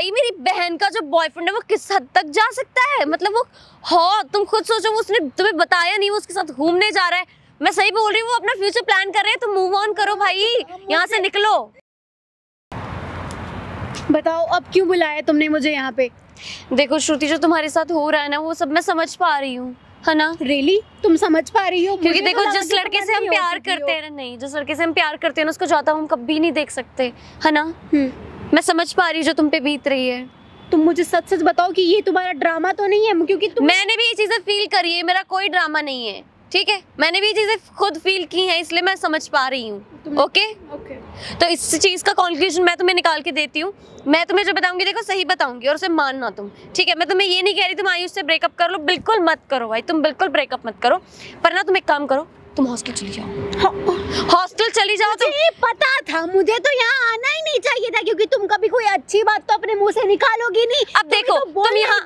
भाई मेरी बहन का जो बॉयफ्रेंड है वो किस हद तक जा सकता है, मतलब वो तुम खुद सोचो, वो उसने तुम्हें बताया नहीं वो उसके साथ घूमने जा रहा है। मैं सही बोल रही हूँ, वो अपना फ्यूचर प्लान कर रहे हैं, तो मूव ऑन करो भाई, यहाँ से निकलो। बताओ अब क्यों बुलाया तुमने मुझे यहाँ पे? देखो श्रुति, जो तुम्हारे साथ हो रहा है ना वो सब मैं समझ पा रही हूँ, है ना? रियली तुम समझ पा रही हो? क्योंकि देखो जिस लड़के से हम प्यार करते हैं ना, नहीं जिस लड़के से हम प्यार करते हैं ना उसको जाता हम कभी नहीं देख सकते, है ना? मैं समझ पा रही हूँ जो तुम पे बीत रही है। तुम मुझे सच सच बताओ कि ये तुम्हारा ड्रामा तो नहीं है, क्योंकि मैंने भी ये चीजें फील करी है, मेरा कोई ड्रामा नहीं है, ठीक है? मैंने भी ये चीजें खुद फील की हैं, इसलिए मैं समझ पा रही हूँ। ओके? तो इस चीज का कंक्लूजन मैं तुम्हें निकाल के देती हूँ। मैं तुम्हें जो बताऊंगी देखो सही बताऊंगी और उसे मानना तुम, ठीक है? मैं तुम्हें ये नहीं कह रही तुम आयुष से ब्रेकअप कर लो, बिल्कुल मत करो भाई, तुम बिल्कुल ब्रेकअप मत करो। पर ना तुम एक काम करो, तुम हॉस्टल चली जाओ, हॉस्टल चली जाओ। मुझे पता था, मुझे तो यहाँ आना ही नहीं चाहिए था, क्योंकि तुम कभी कोई अच्छी बात तो अपने मुंह से निकालोगी नहीं। अब देखो तुम यहाँ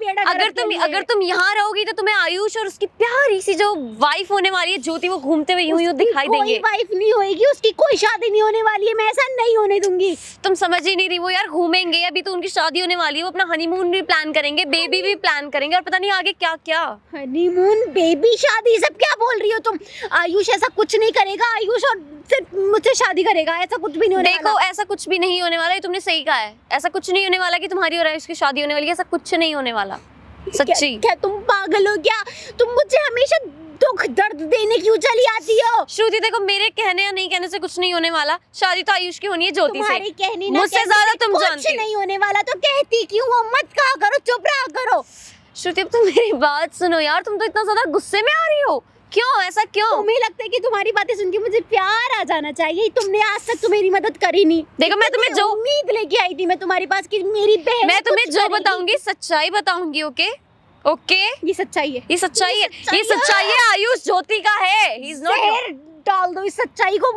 अगर तुम यहाँ रहोगी तो तुम्हें आयुष और उसकी प्यारी सी जो वाइफ होने वाली है ज्योति, वो घूमते हुए यूं दिखाई देंगे। कोई वाइफ नहीं होएगी, उसकी कोई शादी नहीं होने वाली है, मैं ऐसा नहीं होने दूंगी। तुम समझ ही नहीं रही, वो यार घूमेंगे, अभी तो उनकी शादी होने वाली है, वो अपना हनीमून भी प्लान करेंगे, बेबी भी प्लान करेंगे और पता नहीं आगे क्या क्या। हनीमून, बेबी, शादी, सब क्या बोल रही हो तुम? आयुष ऐसा कुछ नहीं करेगा, आयुष और सिर्फ मुझसे शादी करेगा, ऐसा कुछ भी नहीं होने वाला। देखो ऐसा कुछ भी नहीं होने वाला, ये तुमने सही कहा है, ऐसा कुछ नहीं होने वाला कि तुम्हारी और आयुष की शादी होने वाली है, ऐसा कुछ नहीं होने वाला। सच्ची क्या तुम पागल हो क्या? तुम मुझे हमेशा दुख दर्द देने क्यों चली आती हो? श्रुति देखो, मेरे कहने या नहीं कहने से कुछ नहीं होने वाला, शादी तो आयुष की होनी है ज्योति से, मुझसे ज्यादा तुम जानती हो। कुछ नहीं होने वाला तो कहती क्यों हो? मत कहा करो, चुप रहा करो। श्रुति अब तुम मेरी बात सुनो यार, तुम तो इतना ज्यादा गुस्से में आ रही हो, क्यों? ऐसा क्यों? तुम्हें लगता है कि तुम्हारी बातें सुन के मुझे प्यार आ जाना चाहिए? तुमने आज तक तो मेरी मदद करी नहीं। देखो मैं तुम्हें जो उम्मीद लेके आई थी मैं तुम्हारे पास कि मेरी बहन, मैं तुम्हें जो बताऊंगी सच्चाई बताऊंगी। ओके ओके, ये सच्चाई है, ये सच्चाई है, ये सच्चाई है, आयुष ज्योति का है, ही इज नॉट। डाल दो इस सच्चाई को,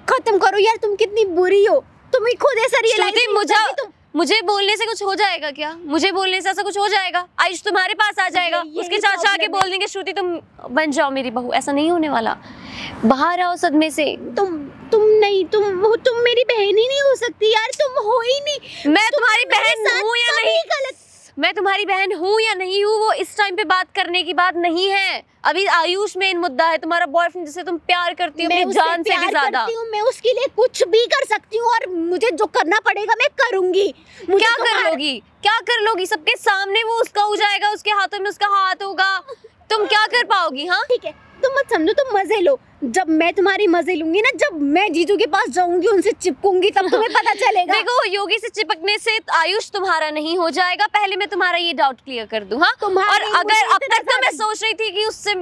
खत्म करो यार। तुम कितनी बुरी हो, तुम खुद ऐसा रियलाइज। मुझे बोलने से कुछ हो जाएगा क्या? मुझे बोलने से ऐसा कुछ हो जाएगा? आयुष तुम्हारे पास आ जाएगा, उसके चाचा आके बोल देंगे श्रुति तुम बन जाओ मेरी बहू, ऐसा नहीं होने वाला। बाहर आओ सदमे से। तुम नहीं, तुम मेरी बहन ही नहीं हो सकती यार, तुम हो ही नहीं। मैं तुम्हारी बहन हूँ या नहीं? मैं तुम्हारी बहन हूँ या नहीं हूँ वो इस टाइम पे बात करने की बात नहीं है। अभी आयुष मेन मुद्दा है, तुम्हारा बॉयफ्रेंड जिसे तुम प्यार करती हो अपनी जान से भी ज्यादा। मैं उसके लिए कुछ भी कर सकती हूँ और मुझे जो करना पड़ेगा मैं करूंगी। क्या कर लोगी? क्या कर लोगी? सबके सामने वो उसका हो जाएगा, उसके हाथों में उसका हाथ होगा, तुम क्या कर पाओगी? हाँ ठीक है, तुम मत समझो, तुम मजे लो। जब मैं तुम्हारी मजे लूंगी ना, जब मैं जीजू के पास जाऊंगी, उनसे चिपकूंगी, तब तुम्हें पता चलेगा। देखो योगी से चिपकने से आयुष तुम्हारा नहीं हो जाएगा, पहले मैं तुम्हारा ये डाउट क्लियर कर दूं। हाँ, और अगर अब तक तो मैं सोच रही थी कि उससे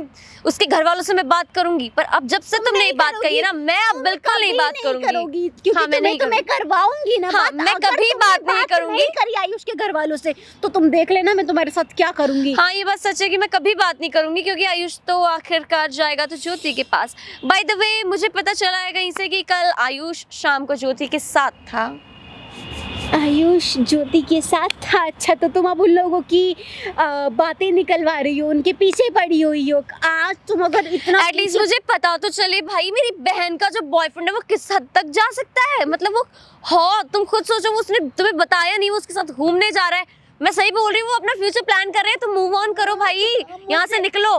उसके घर वालों से मैं बात करूंगी, पर अब जब से तुमने ये बात कही है ना, मैं अब बिल्कुल नहीं बात करूंगी। हाँ, मैं करवाऊंगी ना। हाँ, मैं कभी बात नहीं करूंगी करी आयुष के घर वालों से, तो तुम देख लेना मैं तुम्हारे साथ क्या करूंगी। हाँ ये बात सच है कि मैं कभी बात नहीं करूंगी, क्योंकि आयुष तो आखिरकार जाएगा तो ज्योति के पास। बाय द वे मुझे पता चला है कहीं से कि कल आयुष शाम को ज्योति के साथ था। आयुष ज्योति के साथ था? अच्छा, तो तुम अब उन लोगों की बातें निकलवा रही हो, उनके पीछे पड़ी हुई हो। आज तुम अगर इतना एटलीस्ट मुझे पता तो चले भाई, मेरी बहन का जो बॉयफ्रेंड है वो किस हद तक जा सकता है, मतलब वो तुम खुद सोचो, वो उसने तुम्हें बताया नहीं वो उसके साथ घूमने जा रहा है। मैं सही बोल रही हूँ, वो अपना फ्यूचर प्लान कर रहे हैं, तो मूव ऑन करो भाई, यहाँ से निकलो।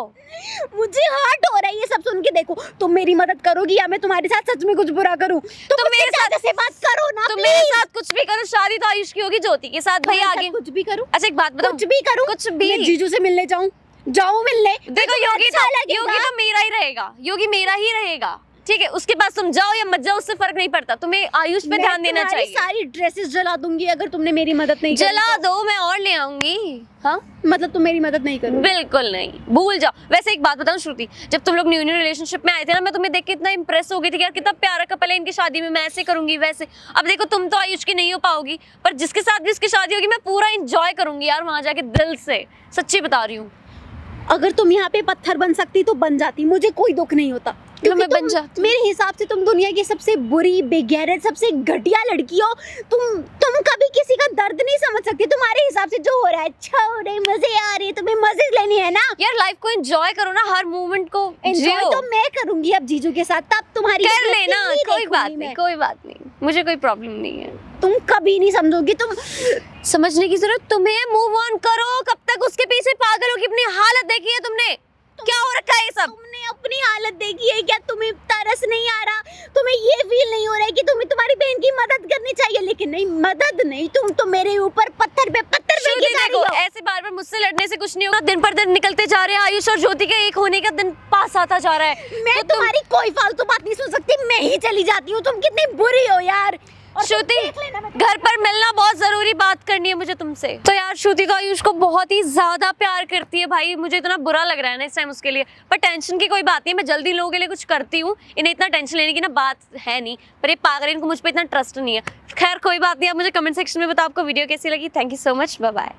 मुझे हर्ट हो रहा है ये सब सुन के। देखो तुम मेरी मदद करोगी या मैं तुम्हारे साथ सच में कुछ बुरा करूँ? तुम मेरे साथ ऐसे बात करो ना, तुम मेरे साथ कुछ भी करो, शादी तो आयुष की होगी ज्योति के साथ। भाई आगे कुछ भी करूँ? अच्छा एक बात बताओ, कुछ भी करूँ? कुछ भी? जीजू से मिलने जाऊँ मिलने? देखो योगी तो मेरा ही रहेगा, योगी मेरा ही रहेगा, ठीक है? उसके पास तुम जाओ या मत जाओ उससे फर्क नहीं पड़ता, तुम्हें आयुष पे ध्यान देना चाहिए। सारी ड्रेसेस जला दूंगी अगर तुमने मेरी मदद नहीं की। जला दो, मैं और ले आऊंगी। हाँ मतलब तुम मेरी मदद नहीं करोगे? बिल्कुल नहीं, भूल जाओ। वैसे एक बात बताऊं श्रुति, जब तुम लोग न्यू रिलेशनशिप में आए थे ना, मैं तुम्हें देख के इतना इंप्रेस हो गई थी कि यार कितना प्यारा कपल है, इनकी शादी में मैं ऐसे करूंगी वैसे। अब देखो तुम तो आयुष की नहीं हो पाओगी, पर जिसके साथ भी उसकी शादी होगी मैं पूरा इंजॉय करूंगी यार वहां जाके, दिल से, सच्ची बता रही हूँ। अगर तुम यहाँ पे पत्थर बन सकती तो बन जाती, मुझे कोई दुख नहीं होता। मैं बन जाती। मेरे हिसाब से तुम दुनिया की सबसे बुरी, बेगैरत, सबसे घटिया लड़की हो। तुम कभी किसी का दर्द नहीं समझ सकती। तुम्हारे हिसाब से जो हो रहा है अच्छा हो रहा है, मजे आ रहे हैं, तुम्हें मजे लेनी है ना यार। लाइफ को एंजॉय करो ना, हर मोमेंट को एंजॉय तो मैं करूंगी अब जीजू के साथ, तब तुम्हारी कर लेना, कोई बात नहीं, कोई बात नहीं, मुझे कोई प्रॉब्लम नहीं है। तुम कभी नहीं समझोगी, तुम समझने की जरूरत तुम्हें, मूव ऑन करो। कब तक उसके पीछे पागल हो कि अपनी हालत देखी है तुमने? क्या हो रखा है ये सब? तुमने अपनी हालत देखी है क्या? तुम्हें तरस नहीं आ रहा? तुम्हें ये फील नहीं हो रहा है कि तुम्हें तुम्हारी बहन की मदद करनी चाहिए? लेकिन नहीं, मदद नहीं, तुम तो मेरे ऊपर पत्थर पे पत्थर फेंकी जा रही हो। ऐसे बार बार मुझसे लड़ने से कुछ नहीं होगा। दिन पर दिन निकलते जा रहे हैं, आयुष और ज्योति के एक होने का दिन पास आता जा रहा है। मैं तुम्हारी कोई फालतू बात नहीं सुन सकती, मैं ही चली जाती हूँ। तुम कितनी बुरी हो यार। श्रुति, घर पर मिलना, बहुत जरूरी बात करनी है मुझे तुमसे। तो यार श्रुति तो आयुष को बहुत ही ज्यादा प्यार करती है भाई। मुझे इतना बुरा लग रहा है ना इस टाइम उसके लिए, पर टेंशन की कोई बात नहीं। मैं जल्दी लोगों के लिए कुछ करती हूँ, इन्हें इतना टेंशन लेने की ना बात है नहीं। पर ये पागल, इनको मुझ पर इतना ट्रस्ट नहीं है। खैर कोई बात नहीं। आप मुझे कमेंट सेक्शन में बताओ आपको वीडियो कैसी लगी। Thank you so much, bye bye.